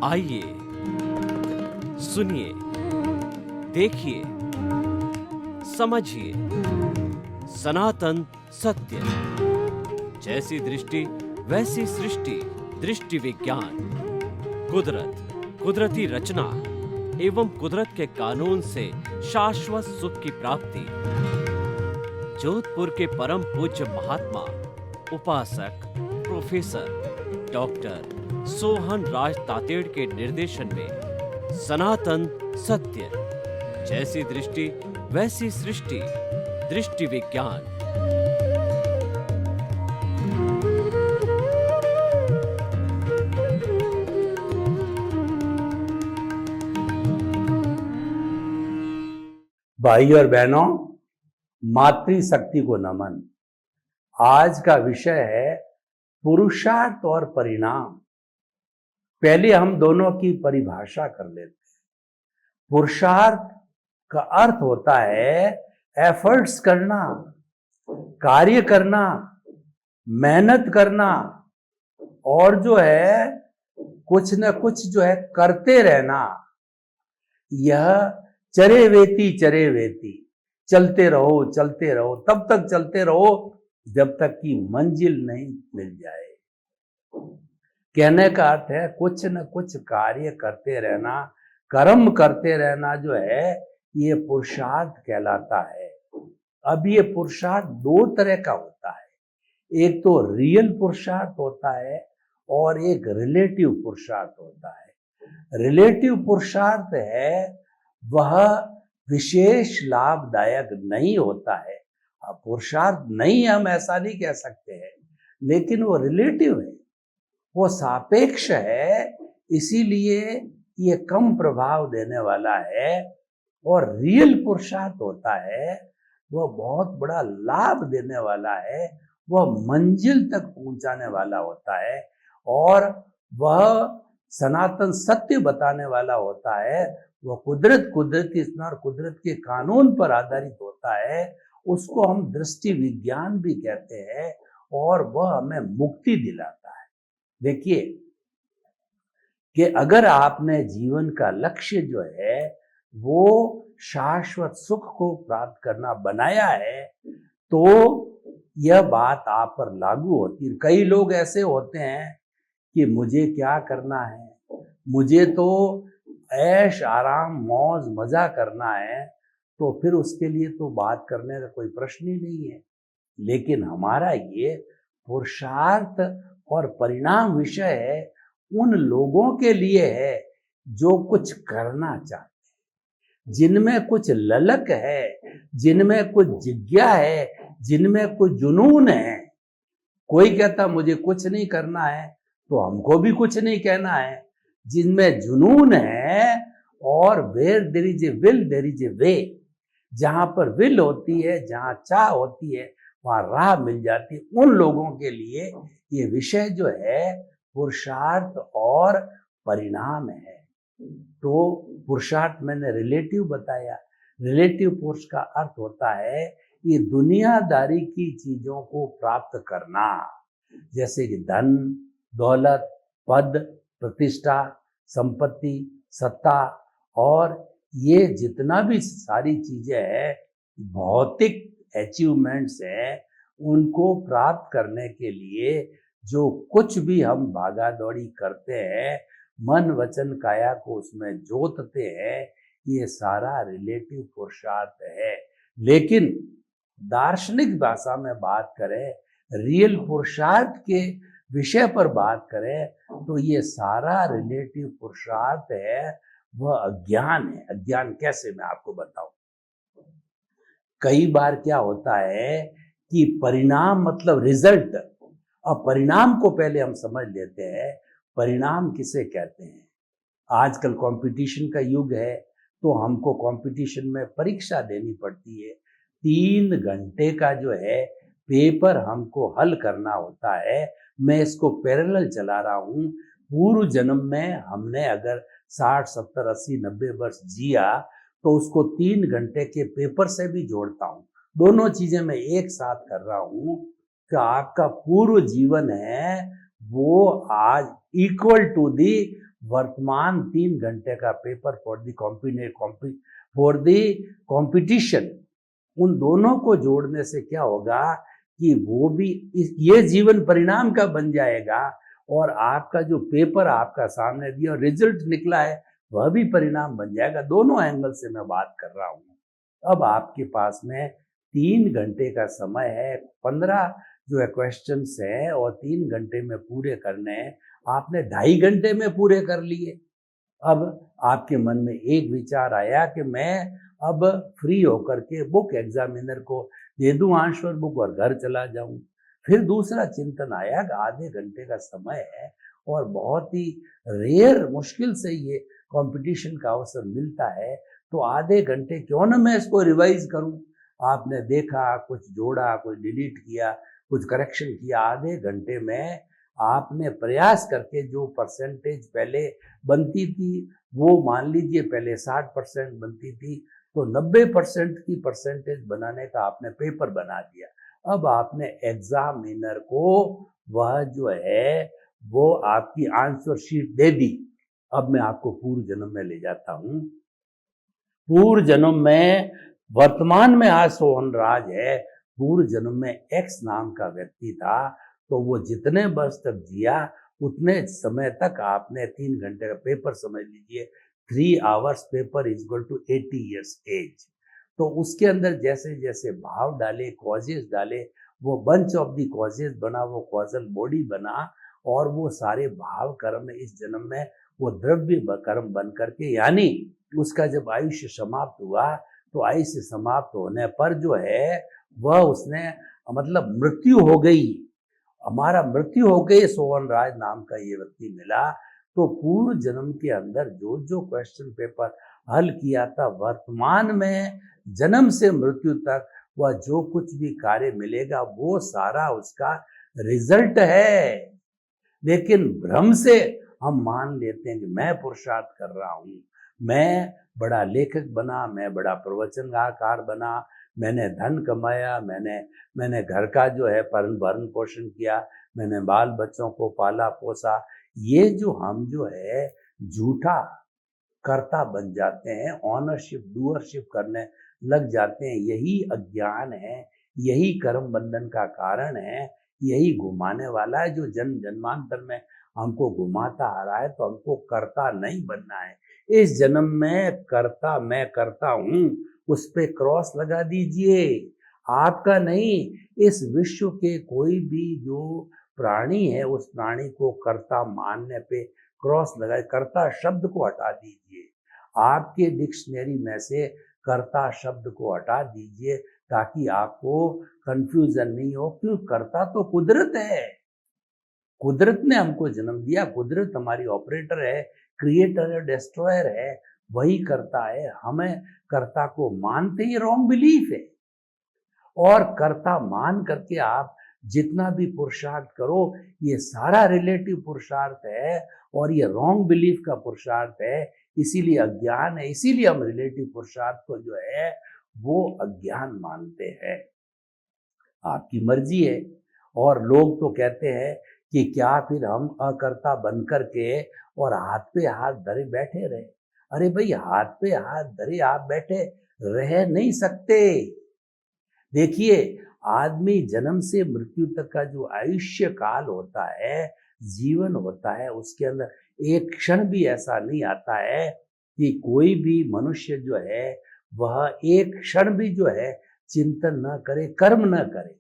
आइए, सुनिए, देखिए, समझिए सनातन सत्य। जैसी दृष्टि वैसी सृष्टि, दृष्टि विज्ञान। कुदरत, कुदरती रचना एवं कुदरत के कानून से शाश्वत सुख की प्राप्ति। जोधपुर के परम पूज्य महात्मा उपासक प्रोफेसर डॉक्टर सोहन राज तातेड़ के निर्देशन में सनातन सत्य। जैसी दृष्टि वैसी सृष्टि, दृष्टि विज्ञान। भाई और बहनों, मातृशक्ति को नमन। आज का विषय है पुरुषार्थ और परिणाम। पहले हम दोनों की परिभाषा कर लेते हैं। पुरुषार्थ का अर्थ होता है एफर्ट्स करना, कार्य करना, मेहनत करना और जो है कुछ न कुछ जो है करते रहना। यह चरे वेती चलते रहो तब तक चलते रहो जब तक कि मंजिल नहीं मिल जाए। कहने का अर्थ है कुछ न कुछ कार्य करते रहना, कर्म करते रहना जो है ये पुरुषार्थ कहलाता है। अब ये पुरुषार्थ दो तरह का होता है। एक तो रियल पुरुषार्थ होता है और एक रिलेटिव पुरुषार्थ होता है। रिलेटिव पुरुषार्थ है वह विशेष लाभदायक नहीं होता है। पुरुषार्थ नहीं, हम ऐसा नहीं कह सकते हैं, लेकिन वो रिलेटिव है, वो सापेक्ष है, इसीलिए ये कम प्रभाव देने वाला है। और रियल पुरुषार्थ होता है वह बहुत बड़ा लाभ देने वाला है, वह मंजिल तक पहुंचाने वाला होता है और वह सनातन सत्य बताने वाला होता है। वह कुदरती और कुदरत के कानून पर आधारित होता है। उसको हम दृष्टि विज्ञान भी कहते हैं और वह हमें मुक्ति दिलाता है। देखिए कि अगर आपने जीवन का लक्ष्य जो है वो शाश्वत सुख को प्राप्त करना बनाया है तो यह बात आप पर लागू होती है। कई लोग ऐसे होते हैं कि मुझे क्या करना है, मुझे तो ऐश आराम मौज मजा करना है, तो फिर उसके लिए तो बात करने का कोई प्रश्न ही नहीं है। लेकिन हमारा ये पुरुषार्थ और परिणाम विषय है उन लोगों के लिए है जो कुछ करना चाहते हैं, जिनमें कुछ ललक है, जिनमें कुछ जिज्ञा है, जिनमें कुछ जुनून है। कोई कहता मुझे कुछ नहीं करना है तो हमको भी कुछ नहीं कहना है। जिनमें जुनून है और where there is a will there is a way. जहां पर विल होती है, जहां चाह होती है, वहां राह मिल जाती है। उन लोगों के लिए ये विषय जो है पुरुषार्थ और परिणाम है। तो पुरुषार्थ मैंने रिलेटिव बताया। रिलेटिव पुरुष का अर्थ होता है ये दुनियादारी की चीजों को प्राप्त करना, जैसे कि धन, दौलत, पद, प्रतिष्ठा, संपत्ति, सत्ता और ये जितना भी सारी चीजें हैं, भौतिक अचीवमेंट्स हैं, उनको प्राप्त करने के लिए जो कुछ भी हम भागा दौड़ी करते हैं, मन वचन काया को उसमें जोतते हैं, ये सारा रिलेटिव पुरुषार्थ है। लेकिन दार्शनिक भाषा में बात करें, रियल पुरुषार्थ के विषय पर बात करें तो ये सारा रिलेटिव पुरुषार्थ है वह अज्ञान है। अज्ञान कैसे, मैं आपको बताऊं। कई बार क्या होता है कि परिणाम मतलब रिजल्ट। अब परिणाम को पहले हम समझ लेते हैं, परिणाम किसे कहते हैं। आजकल कंपटीशन का युग है तो हमको कंपटीशन में परीक्षा देनी पड़ती है। 3 घंटे का जो है पेपर हमको हल करना होता है। मैं इसको पैरेलल चला रहा हूँ। पूर्व जन्म में हमने अगर 60, 70, 80, 90 वर्ष जिया तो उसको 3 घंटे के पेपर से भी जोड़ता हूँ। दोनों चीजें मैं एक साथ कर रहा हूँ कि आपका पूर्व जीवन है वो आज इक्वल टू दी वर्तमान 3 घंटे का पेपर फॉर दी कॉम्पिटिशन। उन दोनों को जोड़ने से क्या होगा कि वो भी ये जीवन परिणाम का बन जाएगा और आपका जो पेपर आपका सामने दिया और रिजल्ट निकला है वह भी परिणाम बन जाएगा। दोनों एंगल से मैं बात कर रहा हूँ। अब आपके पास में 3 घंटे का समय है, 15 जो है क्वेश्चंस है और 3 घंटे में पूरे करने हैं। आपने 2.5 घंटे में पूरे कर लिए। अब आपके मन में एक विचार आया कि मैं अब फ्री होकर के बुक एग्जामिनर को दे दूं आंसर बुक और घर चला जाऊं। फिर दूसरा चिंतन आया कि आधे घंटे का समय है और बहुत ही रेयर मुश्किल से ये कंपटीशन का अवसर मिलता है, तो आधे घंटे क्यों ना मैं इसको रिवाइज करूं। आपने देखा, कुछ जोड़ा, कुछ डिलीट किया, कुछ करेक्शन किया। आधे घंटे में आपने प्रयास करके जो परसेंटेज पहले बनती थी वो मान लीजिए पहले 60% बनती थी, तो 90% की परसेंटेज बनाने का आपने पेपर बना दिया। अब आपने एग्जामिनर को वह जो है वो आपकी आंसर शीट दे दी। अब मैं आपको पूर्व जन्म में ले जाता हूं। पूर्व जन्म में, वर्तमान में आज सोहन राज है, पूर्व जन्म में एक्स नाम का व्यक्ति था। तो वो जितने वर्ष तक जिया उतने समय तक आपने 3 घंटे का पेपर समझ लीजिए, 3 hours paper is equal to 80 years age. तो उसके अंदर जैसे जैसे भाव डाले, कॉजेस डाले, वो बंच ऑफ दी कॉजेस बना, वो कॉजल बॉडी बना और वो सारे भाव कर्म इस जन्म में वो द्रव्य कर्म बन करके, यानी उसका जब आयुष्य समाप्त हुआ तो आयुष्य समाप्त होने पर जो है वह उसने मतलब मृत्यु हो गई, हमारा मृत्यु हो गई, सोहन राज नाम का ये व्यक्ति मिला। तो पूर्व जन्म के अंदर जो जो क्वेश्चन पेपर हल किया था, वर्तमान में जन्म से मृत्यु तक वह जो कुछ भी कार्य मिलेगा वो सारा उसका रिजल्ट है। लेकिन भ्रम से हम मान लेते हैं कि मैं पुरुषार्थ कर रहा हूं, मैं बड़ा लेखक बना, मैं बड़ा प्रवचनकार बना, मैंने धन कमाया, मैंने घर का जो है भरण पोषण किया, मैंने बाल बच्चों को पाला पोसा। ये जो हम जो है झूठा कर्ता बन जाते हैं, ऑनरशिप डूअरशिप करने लग जाते हैं, यही अज्ञान है, यही कर्म बंधन का कारण है, यही घुमाने वाला है जो जन्म जन्मांतर में हमको घुमाता आ रहा है। तो हमको कर्ता नहीं बनना है। इस जन्म में कर्ता मैं करता हूं, उस पे क्रॉस लगा दीजिए। आपका नहीं, इस विश्व के कोई भी जो प्राणी है उस प्राणी को कर्ता मानने पे क्रॉस लगाए, कर्ता शब्द को हटा दीजिए। आपके डिक्शनरी में से कर्ता शब्द को हटा दीजिए ताकि आपको कंफ्यूजन नहीं हो। क्यों? कर्ता तो कुदरत है, कुदरत ने हमको जन्म दिया, कुदरत हमारी ऑपरेटर है, क्रिएटर है, डिस्ट्रॉयर है, वही करता है। हमें कर्ता को मानते ही रॉन्ग बिलीफ है। और कर्ता मान करके आप जितना भी पुरुषार्थ करो ये सारा रिलेटिव पुरुषार्थ है और ये रॉन्ग बिलीफ का पुरुषार्थ है, इसीलिए अज्ञान है। इसीलिए हम रिलेटिव पुरुषार्थ को जो है वो अज्ञान मानते हैं। आपकी मर्जी है। और लोग तो कहते हैं कि क्या फिर हम अकर्ता बन करके और हाथ पे हाथ धरे बैठे रहे। अरे भाई, हाथ पे हाथ धरे आप बैठे रह नहीं सकते। देखिए, आदमी जन्म से मृत्यु तक का जो आयुष्य काल होता है, जीवन होता है, उसके अंदर एक क्षण भी ऐसा नहीं आता है कि कोई भी मनुष्य जो है वह एक क्षण भी जो है चिंतन न करे, कर्म न करे।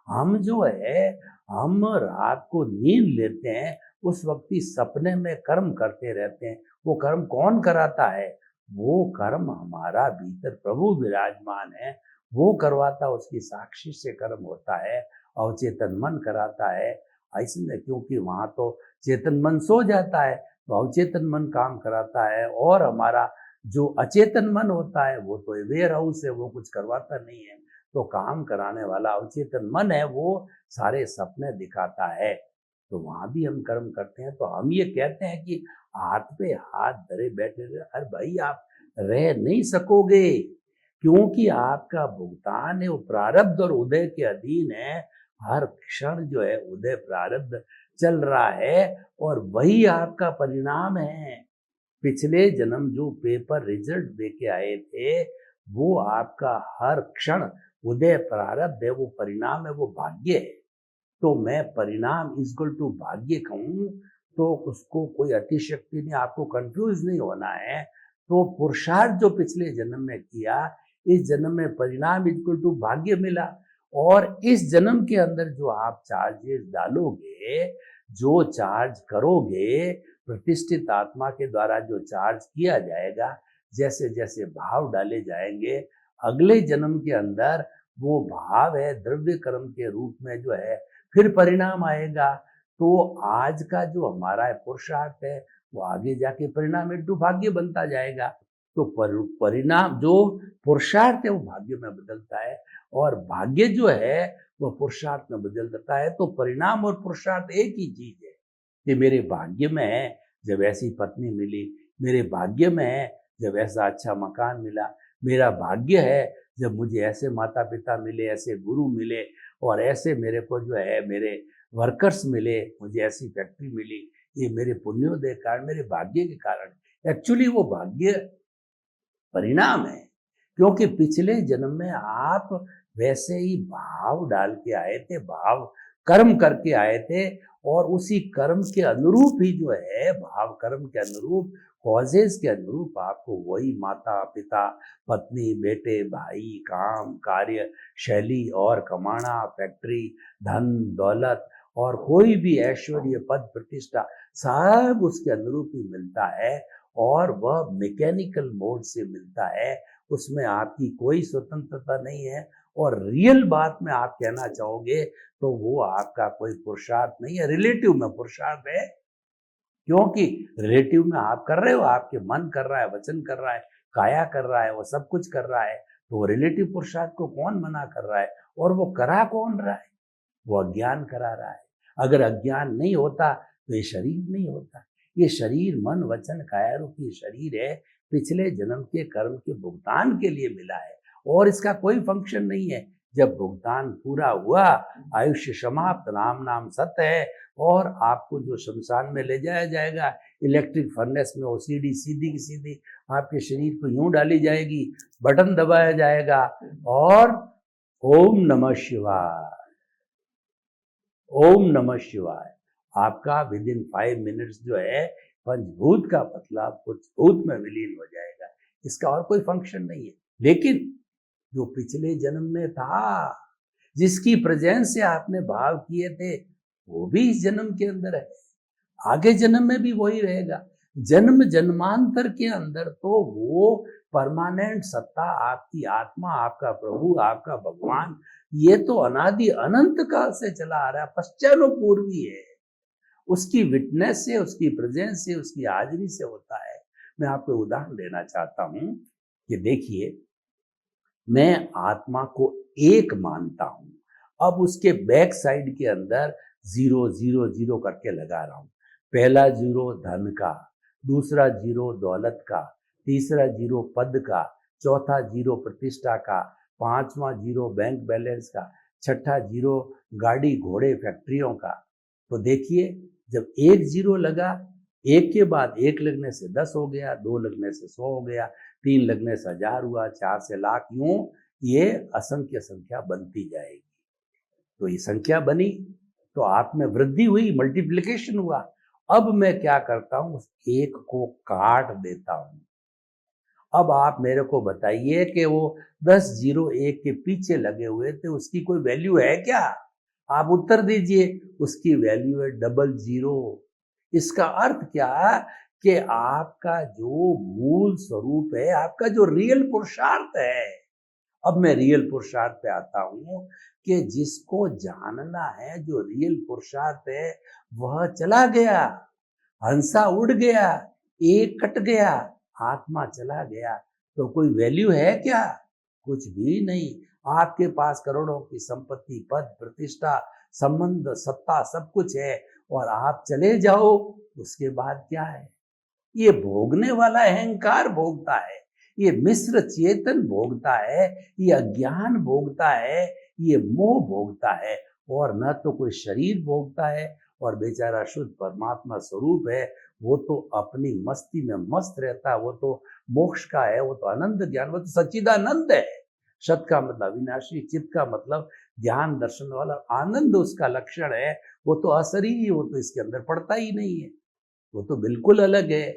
हम जो है, हम रात को नींद लेते हैं, उस वक्त ही सपने में कर्म करते रहते हैं। वो कर्म कौन कराता है? वो कर्म हमारा भीतर प्रभु विराजमान है, वो करवाता, उसकी साक्षी से कर्म होता है। अवचेतन मन कराता है। ऐसे क्योंकि वहां तो चेतन मन सो जाता है, तो अवचेतन मन काम कराता है। और हमारा जो अचेतन मन होता है वो तो वेयर हाउस है, वो कुछ करवाता नहीं है। तो काम कराने वाला अवचेतन मन है, वो सारे सपने दिखाता है। तो वहां भी हम कर्म करते हैं। तो हम ये कहते हैं कि हाथ पे हाथ धरे बैठे रहे। अरे भाई, आप रह नहीं सकोगे, क्योंकि आपका भुगतान है वो प्रारब्ध और उदय के अधीन है। हर क्षण जो है उदय प्रारब्ध चल रहा है और वही आपका परिणाम है। पिछले जन्म जो पेपर रिजल्ट देके आए थे वो आपका हर क्षण उदय प्रारब्ध है, वो परिणाम है, वो भाग्य है। तो मैं परिणाम इक्वल टू भाग्य कहूं तो उसको कोई अतिशक्ति नहीं, आपको कंफ्यूज नहीं होना है। तो पुरुषार्थ जो पिछले जन्म में किया, इस जन्म में परिणाम इक्वल टू भाग्य मिला। और इस जन्म के अंदर जो आप चार्जेस डालोगे, जो चार्ज करोगे, प्रतिष्ठित आत्मा के द्वारा जो चार्ज किया जाएगा, जैसे जैसे भाव डाले जाएंगे, अगले जन्म के अंदर वो भाव है द्रव्य कर्म के रूप में जो है फिर परिणाम आएगा। तो आज का जो हमारा पुरुषार्थ है वो आगे जाके परिणाम इंटू भाग्य बनता जाएगा। तो परिणाम जो पुरुषार्थ है वो भाग्य में बदलता है और भाग्य जो है वो पुरुषार्थ में बदल जाता है। तो परिणाम और पुरुषार्थ एक ही चीज है कि मेरे भाग्य में है जब ऐसी पत्नी मिली, मेरे भाग्य में है जब ऐसा अच्छा मकान मिला, मेरा भाग्य है जब मुझे ऐसे माता पिता मिले, ऐसे गुरु मिले और ऐसे मेरे को जो है मेरे वर्कर्स मिले, मुझे ऐसी फैक्ट्री मिली। ये मेरे पुण्योदय कारण, मेरे भाग्य के कारण। एक्चुअली वो भाग्य परिणाम है, क्योंकि पिछले जन्म में आप वैसे ही भाव डाल के आए थे, भाव कर्म करके आए थे और उसी कर्म के अनुरूप ही जो है, भाव कर्म के अनुरूप, कॉजेज के अनुरूप आपको वही माता पिता, पत्नी, बेटे, भाई, काम, कार्य, शैली और कमाना, फैक्ट्री, धन दौलत और कोई भी ऐश्वर्य, पद, प्रतिष्ठा, सब उसके अनुरूप ही मिलता है और वह मैकेनिकल मोड से मिलता है। उसमें आपकी कोई स्वतंत्रता नहीं है। और रियल बात में आप कहना चाहोगे तो वो आपका कोई पुरुषार्थ नहीं है, रिलेटिव में पुरुषार्थ है। क्योंकि रिलेटिव में आप कर रहे हो, आपके मन कर रहा है, वचन कर रहा है, काया कर रहा है, वो सब कुछ कर रहा है। तो रिलेटिव पुरुषार्थ को कौन मना कर रहा है और वो करा कौन रहा है? वो अज्ञान करा रहा है। अगर अज्ञान नहीं होता तो ये शरीर नहीं होता। ये शरीर मन वचन काया रूप ये शरीर है, पिछले जन्म के कर्म के भुगतान के लिए मिला है और इसका कोई फंक्शन नहीं है। जब भुगतान पूरा हुआ, आयुष्य समाप्त, राम नाम सत्य है और आपको जो शमशान में ले जाया जाएगा, इलेक्ट्रिक फर्नेस में वो सीधी सीधी की सीधी आपके शरीर को यूं डाली जाएगी, बटन दबाया जाएगा और ओम नमः शिवाय, ओम नमः शिवाय, आपका विद इन 5 मिनट्स जो है पंचभूत का पतला कुछ भूत में विलीन हो जाएगा। इसका और कोई फंक्शन नहीं है। लेकिन जो पिछले जन्म में था, जिसकी प्रेजेंस से आपने भाव किए थे, वो भी इस जन्म के अंदर है, आगे जन्म में भी वही रहेगा। जन्म जन्मांतर के अंदर तो वो परमानेंट सत्ता, आपकी आत्मा, आपका प्रभु, आपका भगवान, ये तो अनादि अनंत काल से चला आ रहा है, पश्चानुपूर्वी है। उसकी विटनेस से, उसकी प्रेजेंस से, उसकी हाजिरी से होता है। मैं आपको उदाहरण देना चाहता हूं कि देखिए, मैं आत्मा को एक मानता हूं। अब उसके बैक साइड के अंदर 0 0 0 करके लगा रहा हूं। पहला 0 धन का, दूसरा 0 दौलत का, तीसरा 0 पद का, चौथा 0 प्रतिष्ठा का, पांचवा 0 बैंक बैलेंस का, छठा 0 गाड़ी घोड़े फैक्ट्रियों का। तो देखिए, जब एक 0 लगा, एक के बाद एक लगने से 10 हो गया, 2 लगने से 100 हो गया, 3 लगने से 1000 हुआ, 4 से लाख, यूं ये असंख्य संख्या बनती जाएगी। तो ये संख्या बनी तो आप में वृद्धि हुई, मल्टीप्लिकेशन हुआ। अब मैं क्या करता हूं, उस एक को काट देता हूं। अब आप मेरे को बताइए कि वो 10 0 1 के पीछे लगे हुए थे, उसकी कोई वैल्यू है क्या? आप उत्तर दीजिए। उसकी वैल्यू है 00। इसका अर्थ क्या कि आपका जो मूल स्वरूप है, आपका जो रियल पुरुषार्थ है। अब मैं रियल पुरुषार्थ पे आता हूं कि जिसको जानना है, जो रियल पुरुषार्थ है, वह चला गया, हंसा उड़ गया, एक कट गया, आत्मा चला गया। तो कोई वैल्यू है क्या? कुछ भी नहीं। आपके पास करोड़ों की संपत्ति, पद, प्रतिष्ठा, संबंध, सत्ता, सब कुछ है और आप चले जाओ, उसके बाद क्या है? ये भोगने वाला अहंकार भोगता है। ये मिश्र चेतन भोगता है, ये अज्ञान भोगता है, ये मोह भोगता है, और न तो कोई शरीर भोगता है, और बेचारा शुद्ध परमात्मा स्वरूप है, वो तो अपनी मस्ती में मस्त रहता है, वो तो मोक्ष का है, वो तो आनंद ज्ञान, वो तो सच्चिदानंद है। सत का मतलब अविनाशी, चित्त का मतलब ज्ञान दर्शन वाला, आनंद उसका लक्षण है। वो तो अशरीरी, वो तो इसके अंदर पड़ता ही नहीं है, वो तो बिल्कुल अलग है,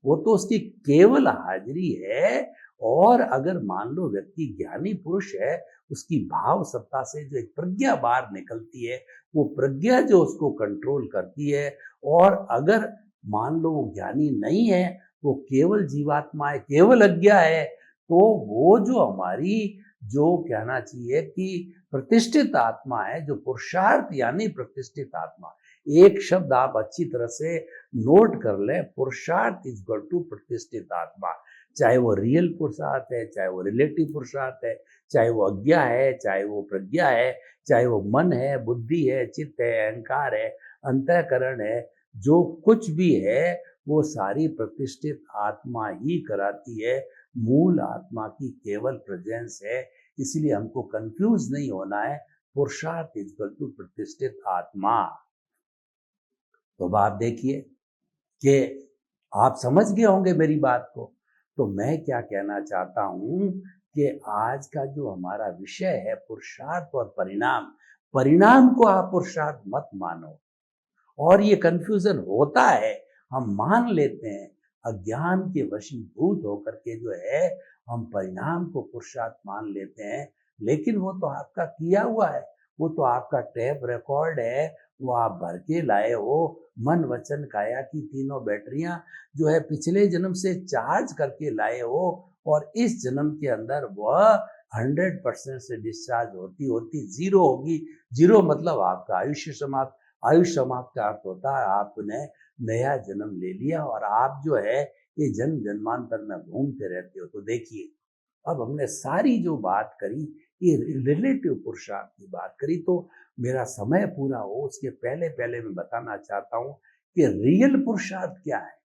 वो तो उसकी केवल हाजिरी है। और अगर मान लो व्यक्ति ज्ञानी पुरुष है, उसकी भाव सत्ता से जो एक प्रज्ञा बाहर निकलती है, वो प्रज्ञा जो उसको कंट्रोल करती है। और अगर मान लो वो ज्ञानी नहीं है, वो केवल जीवात्मा है, केवल अज्ञा है, तो वो जो हमारी जो कहना चाहिए कि प्रतिष्ठित आत्मा है, जो पुरुषार्थ यानी प्रतिष्ठित आत्मा, एक शब्द आप अच्छी तरह से नोट कर लें, पुरुषार्थ इज इक्वल टू प्रतिष्ठित आत्मा। चाहे वो रियल पुरुषार्थ है, चाहे वो रिलेटिव पुरुषार्थ है, चाहे वो अज्ञा है, चाहे वो प्रज्ञा है, चाहे वो मन है, बुद्धि है, चित्त है, अहंकार है, अंतःकरण है, जो कुछ भी है वो सारी प्रतिष्ठित आत्मा ही कराती है। मूल आत्मा की केवल प्रेजेंस है। इसलिए हमको कंफ्यूज नहीं होना है। पुरुषार्थ इज इक्वल टू प्रतिष्ठित आत्मा। तो अब आप देखिए कि आप समझ गए होंगे मेरी बात को। तो मैं क्या कहना चाहता हूं कि आज का जो हमारा विषय है पुरुषार्थ और परिणाम, परिणाम को आप पुरुषार्थ मत मानो। और ये कंफ्यूजन होता है, हम मान लेते हैं अज्ञान के वशीभूत होकर के जो है हम परिणाम को पुरुषार्थ मान लेते हैं। लेकिन वो तो आपका किया हुआ है, वो तो आपका टैप रिकॉर्ड है, वो आप भर के लाए हो। मन वचन काया की तीनों बैटरियां जो है पिछले जन्म से चार्ज करके लाए हो, और इस जन्म के अंदर वह 100% से डिस्चार्ज होती होती जीरो होगी। जीरो मतलब आपका आयुष्य समाप्त। आयुष्य समाप्त का अर्थ होता है आपने नया जन्म ले लिया, और आप जो है ये जन्म जन्मांतर में घूमते रहते हो। तो देखिए, अब हमने सारी जो बात करी, ये रिलेटिव पुरुषार्थ की बात करी, तो मेरा समय पूरा हो उसके पहले पहले मैं बताना चाहता हूँ कि रियल पुरुषार्थ क्या है।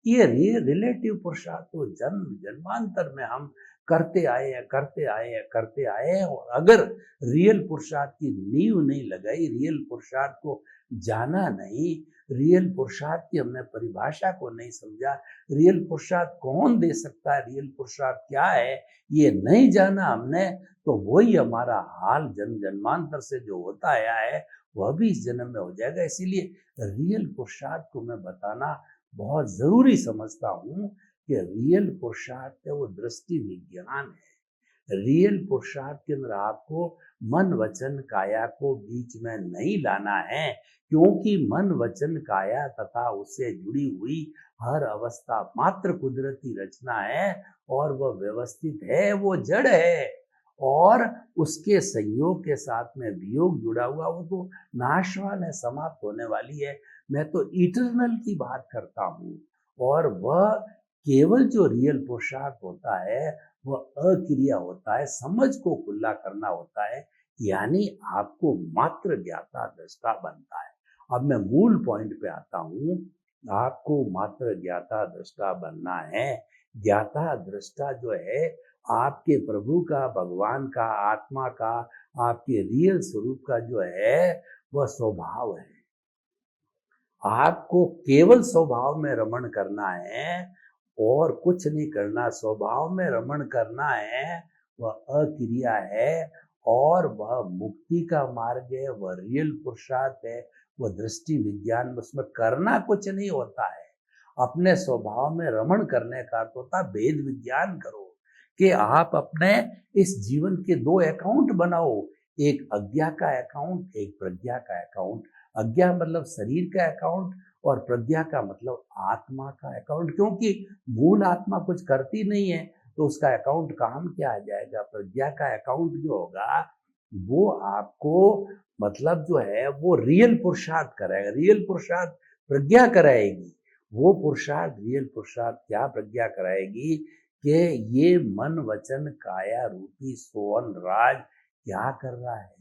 ये रिलेटिव पुरुषार्थ तो जन्म जन्मांतर में हम करते आए हैं, करते आए हैं, करते आए हैं। और अगर रियल पुरुषार्थ की नींव नहीं लगाई, रियल पुरुषार्थ को जाना नहीं, रियल पुरुषार्थ की हमने परिभाषा को नहीं समझा, रियल पुरुषार्थ कौन दे सकता है, रियल पुरुषार्थ क्या है, ये नहीं जाना हमने, तो वही हमारा हाल जन्म जन्मांतर से जो होता आया है वह भी इस जन्म में हो जाएगा। इसीलिए रियल पुरुषार्थ को मैं बताना बहुत जरूरी समझता हूँ कि रियल पुरुषार्थ है वो दृष्टि विज्ञान है। रियल पुरुषार्थ के अंदर आपको मन वचन काया को बीच में नहीं लाना है, क्योंकि मन वचन काया तथा उससे जुड़ी हुई हर अवस्था मात्र कुदरती रचना है, और वह व्यवस्थित है, वो जड़ है। और उसके संयोग के साथ में वियोग जुड़ा हुआ, वो तो नाशवान है, समाप्त होने वाली है। मैं तो इटरनल की बात करता हूँ। और वह केवल जो रियल पुरुषार्थ होता है वह अक्रिया होता है, समझ को खुला करना होता है, यानी आपको मात्र ज्ञाता दृष्टा बनता है। अब मैं मूल पॉइंट पे आता हूँ। आपको मात्र ज्ञाता दृष्टा बनना है। ज्ञाता दृष्टा जो है आपके प्रभु का, भगवान का, आत्मा का, आपके रियल स्वरूप का जो है वह स्वभाव है। आपको केवल स्वभाव में रमण करना है और कुछ नहीं करना। स्वभाव में रमण करना है, वह अक्रिया है, और वह मुक्ति का मार्ग है, वह रियल पुरुषार्थ है, वह दृष्टि विज्ञान, उसमें करना कुछ नहीं होता है। अपने स्वभाव में रमण करने का अर्थ होता है भेद विज्ञान करो, कि आप अपने इस जीवन के दो अकाउंट बनाओ, एक अज्ञा का अकाउंट, एक प्रज्ञा का अकाउंट। अज्ञा मतलब शरीर का अकाउंट, और प्रज्ञा का मतलब आत्मा का अकाउंट। क्योंकि मूल आत्मा कुछ करती नहीं है, तो उसका अकाउंट काम क्या आ जाएगा। प्रज्ञा का अकाउंट जो होगा वो आपको मतलब जो है वो रियल पुरुषार्थ कराएगा। रियल पुरुषार्थ प्रज्ञा कराएगी। वो पुरुषार्थ रियल पुरुषार्थ क्या प्रज्ञा कराएगी कि ये मन वचन काया रूपी सोहन राज क्या कर रहा है,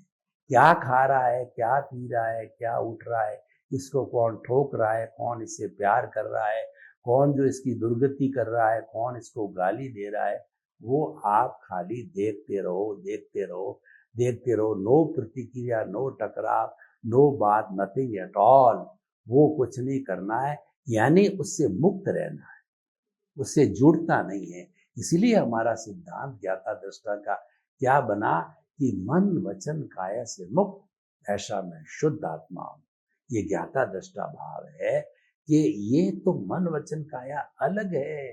क्या खा रहा है, क्या पी रहा है, क्या उठ रहा है, इसको कौन ठोक रहा है, कौन इससे प्यार कर रहा है, कौन जो इसकी दुर्गति कर रहा है, कौन इसको गाली दे रहा है, वो आप खाली देखते रहो, देखते रहो, देखते रहो, नो प्रतिक्रिया, नो टकराव, नो बात, नथिंग एट ऑल। वो कुछ नहीं करना है, यानी उससे मुक्त रहना है, उससे जुड़ना नहीं है। इसलिए हमारा सिद्धांत ज्ञाता दृष्टा का क्या बना कि मन वचन काया से मुक्त, ऐसा मैं शुद्ध आत्मा हूं। ये ज्ञाता दृष्टा भाव है कि ये तो मन वचन काया अलग है,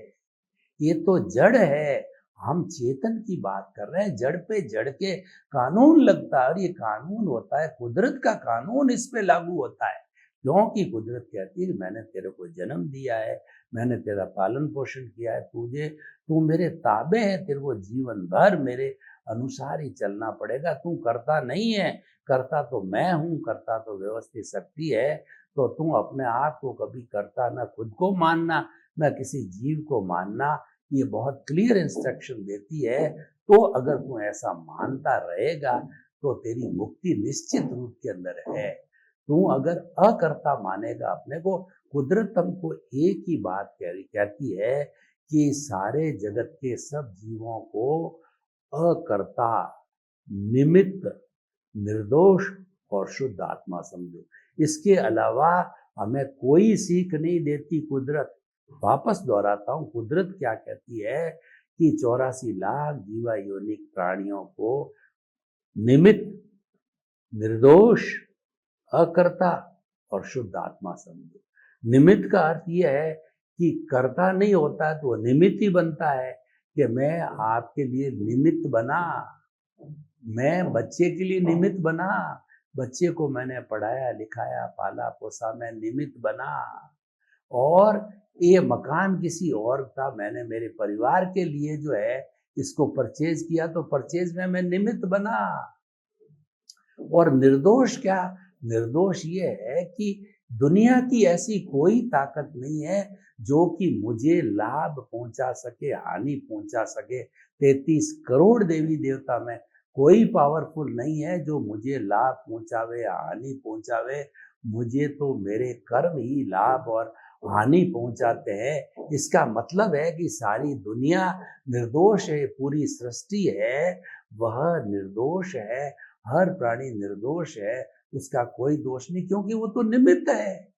ये तो जड़ है। हम चेतन की बात कर रहे हैं, जड़ पे जड़ के कानून लगता है, और ये कानून होता है कुदरत का कानून, इस पे लागू होता है। क्योंकि कुदरत कहती है मैंने तेरे को जन्म दिया है, मैंने तेरा पालन पोषण किया है, तू मेरे ताबे है, तेरे को जीवन भर मेरे अनुसार ही चलना पड़ेगा। तू करता नहीं है, करता तो मैं हूं, करता तो व्यवस्थित शक्ति है। तो तू अपने आप को कभी करता ना खुद को मानना, ना किसी जीव को मानना। ये बहुत क्लियर इंस्ट्रक्शन देती है। तो अगर तू ऐसा मानता रहेगा तो तेरी मुक्ति निश्चित रूप के अंदर है। तू अगर अकर्ता मानेगा अपने को, कुदरत हमको एक ही बात कहती है कि सारे जगत के सब जीवों को अकर्ता, निमित्त, निर्दोष और शुद्ध आत्मा समझो। इसके अलावा हमें कोई सीख नहीं देती कुदरत। वापस दोहराता हूं, कुदरत क्या कहती है कि 84 लाख जीवा योनिक प्राणियों को निमित्त, निर्दोष, अकर्ता और शुद्ध आत्मा समझो। निमित्त का अर्थ यह है कि कर्ता नहीं होता है तो वह निमित्त ही बनता है, कि मैं आपके लिए निमित्त बना, मैं बच्चे के लिए निमित्त बना, बच्चे को मैंने पढ़ाया लिखाया पाला पोसा, मैं निमित्त बना। और ये मकान किसी और था, मैंने मेरे परिवार के लिए जो है इसको परचेज किया, तो परचेज में मैं निमित्त बना। और निर्दोष क्या? निर्दोष ये है कि दुनिया की ऐसी कोई ताकत नहीं है जो कि मुझे लाभ पहुंचा सके, हानि पहुंचा सके। 33 करोड़ देवी देवता में कोई पावरफुल नहीं है जो मुझे लाभ पहुंचावे, हानि पहुंचावे। मुझे तो मेरे कर्म ही लाभ और हानि पहुंचाते हैं। इसका मतलब है कि सारी दुनिया निर्दोष है, पूरी सृष्टि है वह निर्दोष है, हर प्राणी निर्दोष है, उसका कोई दोष नहीं, क्योंकि वो तो निमित्त है।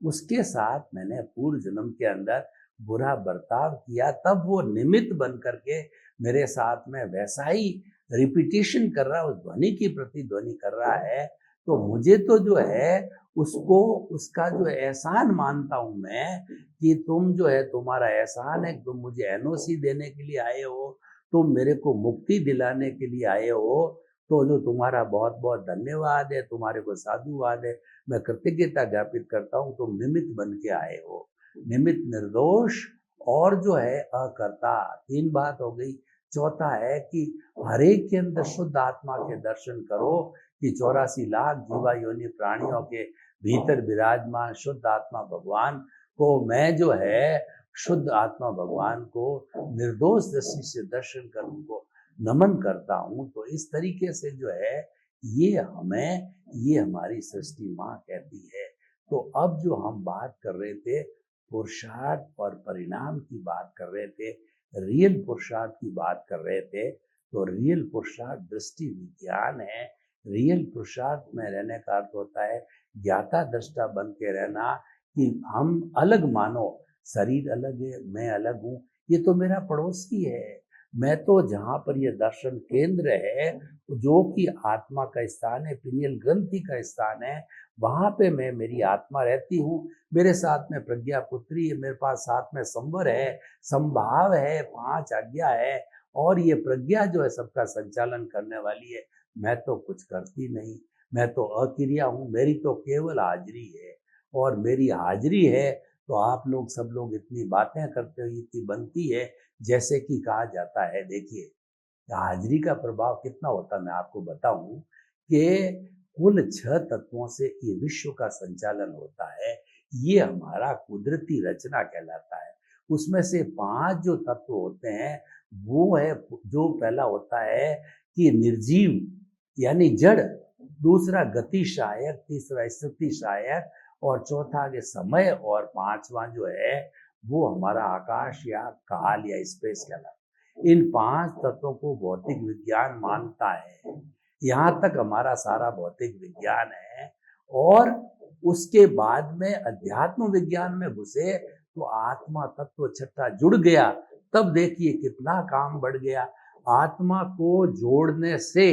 उसके साथ मैंने पूर्व जन्म के अंदर बुरा बर्ताव किया, तब वो निमित्त बन करके मेरे साथ में वैसा ही रिपीटेशन कर रहा है, उस ध्वनि की प्रतिध्वनि कर रहा है। तो मुझे तो जो है उसको, उसका जो एहसान मानता हूं मैं, कि तुम जो है तुम्हारा एहसान है, तुम मुझे एनओसी देने के लिए आए हो, तुम मेरे को मुक्ति दिलाने के लिए आए हो, तो जो तुम्हारा बहुत बहुत धन्यवाद है, तुम्हारे को साधुवाद है, मैं कृतज्ञता ज्ञापित करता हूँ। तुम निमित्त बन के आए हो, निमित्त, निर्दोष और जो है अकर्ता। 3 बात हो गई। चौथा है कि हर एक के अंदर शुद्ध आत्मा के दर्शन करो, कि 84 लाख जीवा योनि प्राणियों के भीतर विराजमान शुद्ध आत्मा भगवान को मैं जो है शुद्ध आत्मा भगवान को निर्दोष दृष्टि से दर्शन कर उनको नमन करता हूं। तो इस तरीके से जो है ये हमें, ये हमारी सृष्टि माँ कहती है। तो अब जो हम बात कर रहे थे पुरुषार्थ और परिणाम की बात कर रहे थे, रियल पुरुषार्थ की बात कर रहे थे, तो रियल पुरुषार्थ दृष्टि विज्ञान है। रियल पुरुषार्थ में रहने का अर्थ होता है ज्ञाता दृष्टा बन के रहना, कि हम अलग मानो, शरीर अलग है, मैं अलग हूँ, ये तो मेरा पड़ोसी है। मैं तो जहाँ पर ये दर्शन केंद्र है, जो कि आत्मा का स्थान है, पिनियल ग्रंथि का स्थान है, वहां पे मैं, मेरी आत्मा रहती हूँ। मेरे साथ में प्रज्ञा पुत्री है, मेरे पास साथ में संवर है, संभाव है, 5 आज्ञा है, और ये प्रज्ञा जो है सबका संचालन करने वाली है। मैं तो कुछ करती नहीं, मैं तो अक्रिया हूँ, मेरी तो केवल हाजिरी है। और मेरी हाजिरी है तो आप लोग सब लोग इतनी बातें करते हो, इतनी बनती है, जैसे कि कहा जाता है, देखिए हाजिरी का प्रभाव कितना होता है मैं आपको बताऊं, कि कुल 6 तत्वों से ये विश्व का संचालन होता है। ये हमारा कुदरती रचना कहलाता है। उसमें से 5 जो तत्व होते हैं वो है, जो पहला होता है कि निर्जीव यानी जड़, दूसरा गति सहायक, तीसरा स्थिति सहायक, और चौथा के समय, और 5वां जो है वो हमारा आकाश या काल या स्पेस कहलाता है। इन 5 तत्वों को भौतिक विज्ञान मानता है। यहाँ तक हमारा सारा भौतिक विज्ञान है। और उसके बाद में अध्यात्म विज्ञान में घुसे तो आत्मा तत्व छठा जुड़ गया। तब देखिए कितना काम बढ़ गया। आत्मा को जोड़ने से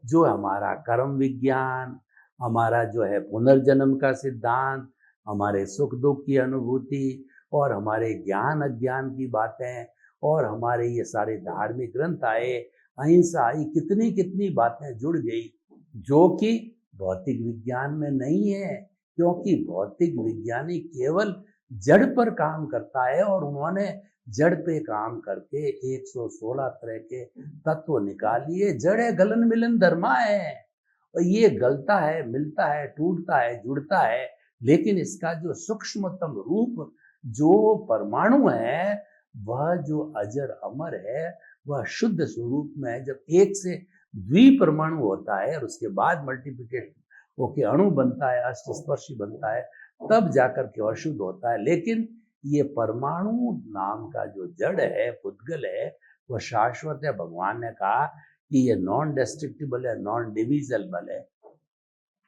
जो हमारा कर्म विज्ञान, हमारा जो है पुनर्जन्म का सिद्धांत, हमारे सुख दुख की अनुभूति और हमारे ज्ञान अज्ञान की बातें और हमारे ये सारे धार्मिक ग्रंथ आए, अहिंसा आई, कितनी कितनी बातें जुड़ गई जो कि भौतिक विज्ञान में नहीं है। क्योंकि भौतिक विज्ञानी केवल जड़ पर काम करता है और उन्होंने जड़ पे काम करके 116 तरह के तत्व निकालिए। जड़ है गलन मिलन धर्मा है, और ये गलता है, मिलता है, टूटता है, जुड़ता है। लेकिन इसका जो सूक्ष्मतम रूप जो परमाणु है, वह जो अजर अमर है, वह शुद्ध स्वरूप में है। जब एक से द्विपरमाणु होता है और उसके बाद मल्टीप्लिकेशन होके अणु बनता है, अष्टस्पर्शी बनता है, तब जाकर के अशुद्ध होता है। लेकिन ये परमाणु नाम का जो जड़ है, पुद्गल है, वह शाश्वत है। भगवान ने कहा कि ये नॉन डिस्ट्रक्टिबल है, नॉन डिविजिबल है।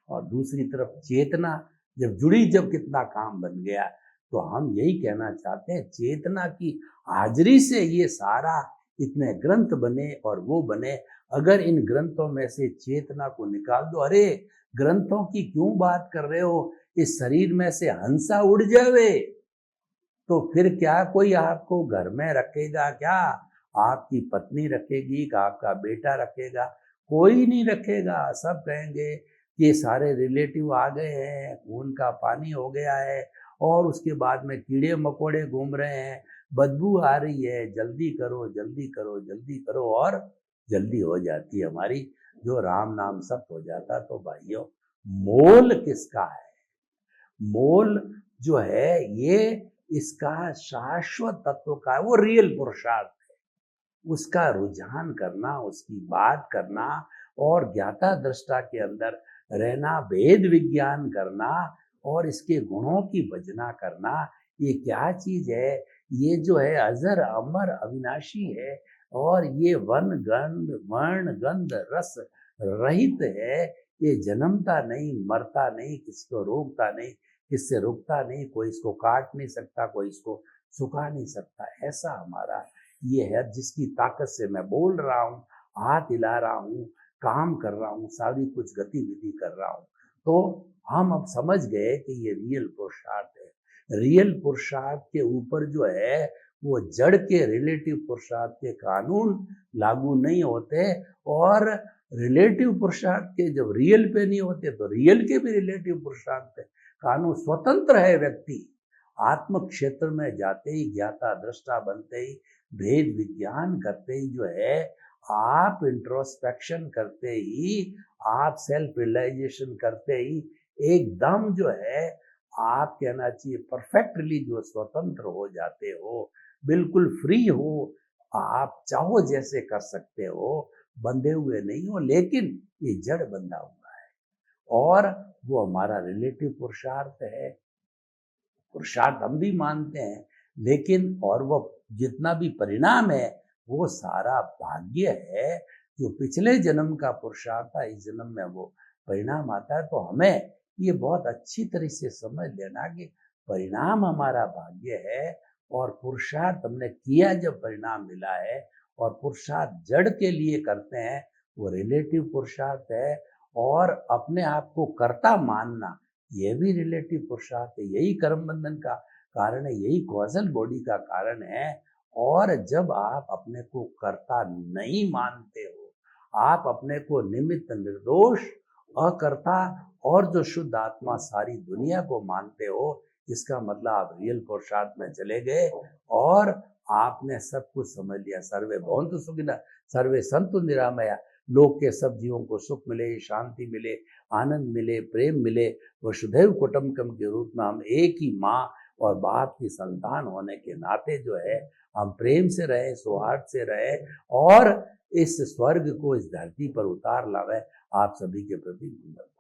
और दूसरी तरफ चेतना जब जुड़ी, जब कितना काम बन गया। तो हम यही कहना चाहते हैं, चेतना की हाजिरी से ये सारा इतने ग्रंथ बने और वो बने। अगर इन ग्रंथों में से चेतना को निकाल दो, अरे ग्रंथों की क्यों बात कर रहे हो, इस शरीर में से हंसा उड़ जावे तो फिर क्या कोई आपको घर में रखेगा? क्या आपकी पत्नी रखेगी? क्या आपका बेटा रखेगा? कोई नहीं रखेगा। सब कहेंगे ये सारे रिलेटिव आ गए हैं, खून का पानी हो गया है, और उसके बाद में कीड़े मकोड़े घूम रहे हैं, बदबू आ रही है, जल्दी करो जल्दी करो जल्दी करो। और जल्दी हो जाती है हमारी, जो राम नाम सत्य हो जाता। तो भाइयों, मोल किसका है? मोल जो है ये इसका शाश्वत तत्व का है, वो रियल पुरुषार्थ है। उसका रुझान करना, उसकी बात करना और ज्ञाता दृष्टा के अंदर रहना, भेद विज्ञान करना और इसके गुणों की भजना करना, ये क्या चीज है? ये जो है अजर अमर अविनाशी है, और ये वन गंध वर्ण गंध रस रहित है। ये जन्मता नहीं, मरता नहीं, किसी को रोकता नहीं, किससे रुकता नहीं, कोई इसको काट नहीं सकता, कोई इसको सुखा नहीं सकता। ऐसा हमारा ये है, जिसकी ताकत से मैं बोल रहा हूँ, हाथ हिला रहा हूँ, काम कर रहा हूँ, सारी कुछ गतिविधि कर रहा हूँ। तो हम अब समझ गए कि ये रियल पुरुषार्थ है। रियल पुरुषार्थ के ऊपर जो है वो जड़ के रिलेटिव पुरुषार्थ के कानून लागू नहीं होते, और रिलेटिव पुरुषार्थ के जब रियल पे नहीं होते तो रियल के भी रिलेटिव पुरुषार्थ पे कानून स्वतंत्र है। व्यक्ति आत्म क्षेत्र में जाते ही, ज्ञाता दृष्टा बनते ही, भेद विज्ञान करते ही जो है, आप इंट्रोस्पेक्शन करते ही, आप सेल्फ रियलाइजेशन करते ही एकदम जो है, आप कहना चाहिए परफेक्टली जो स्वतंत्र हो जाते हो, बिल्कुल फ्री हो। आप चाहो जैसे कर सकते हो, बंधे हुए नहीं हो। लेकिन ये जड़ बंधा हुआ है, और वो हमारा रिलेटिव पुरुषार्थ है। पुरुषार्थ हम भी मानते हैं, लेकिन और वो जितना भी परिणाम है वो सारा भाग्य है। जो पिछले जन्म का पुरुषार्थ था, इस जन्म में वो परिणाम आता है। तो हमें ये बहुत अच्छी तरह से समझ लेना कि परिणाम हमारा भाग्य है, और पुरुषार्थ हमने किया, जब परिणाम मिला है, और पुरुषार्थ जड़ के लिए करते हैं, वो रिलेटिव पुरुषार्थ है। और अपने आप को कर्ता मानना, ये भी रिलेटिव पुरुषार्थ है। यही कर्म बंधन का कारण है, यही कॉजल बॉडी का कारण है। और जब आप अपने को कर्ता नहीं मानते हो, आप अपने को निमित्त, निर्दोष, अकर्ता और जो शुद्ध आत्मा सारी दुनिया को मानते हो, इसका मतलब आप रियल पुरुषार्थ में चले गए और आपने सब कुछ समझ लिया। सर्वे भवन्तु सुखिनः, सर्वे सन्तु निरामया। लोक के सब जीवों को सुख मिले, शांति मिले, आनंद मिले, प्रेम मिले। वसुधैव कुटुम्बकम के रूप में हम एक ही माँ और बाप की संतान होने के नाते जो है, हम प्रेम से रहे, सौहार्द से रहे, और इस स्वर्ग को इस धरती पर उतार लावे। आप सभी के प्रति धन्यवाद।